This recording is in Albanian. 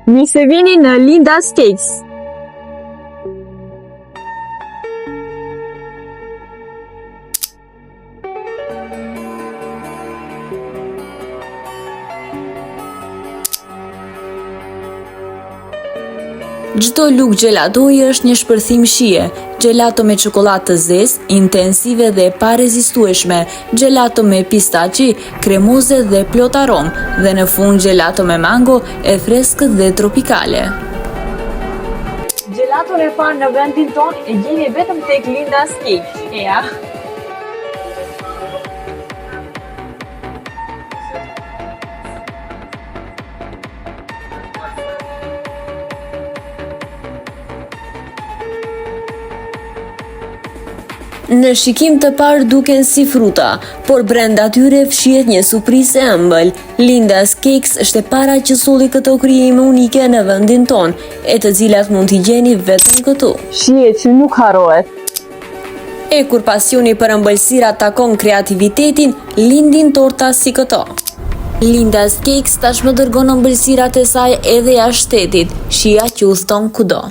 Mirë se vini në Linda's Cakes. Çdo lugë gjelatoi është një shpërthim shije. Gelato me çokoladë të zezë, intensive dhe pa rezistueshme, gelato me pistaçi, kremoze dhe plot aromë, dhe në fund gelato me mango, e freskët dhe tropikale. Gelaton e parë në vendin tonë e gjeni vetëm tek Linda's Cakes. Ja. Në shikim të parë duken si fruta, por brenda tyre fshihet një surprizë e ëmbël. Linda's Cakes është e para që solli këto krijime unike në vendin tonë, e të cilat mund t'i gjeni vetëm këtu. Shije që nuk harrohet. E kur pasioni për ëmbëlsira takon kreativitetin, lindin torta si këto. Linda's Cakes tashmë dërgon ëmbëlsirat e saj edhe jashtë shtetit, shija që udhton kudo.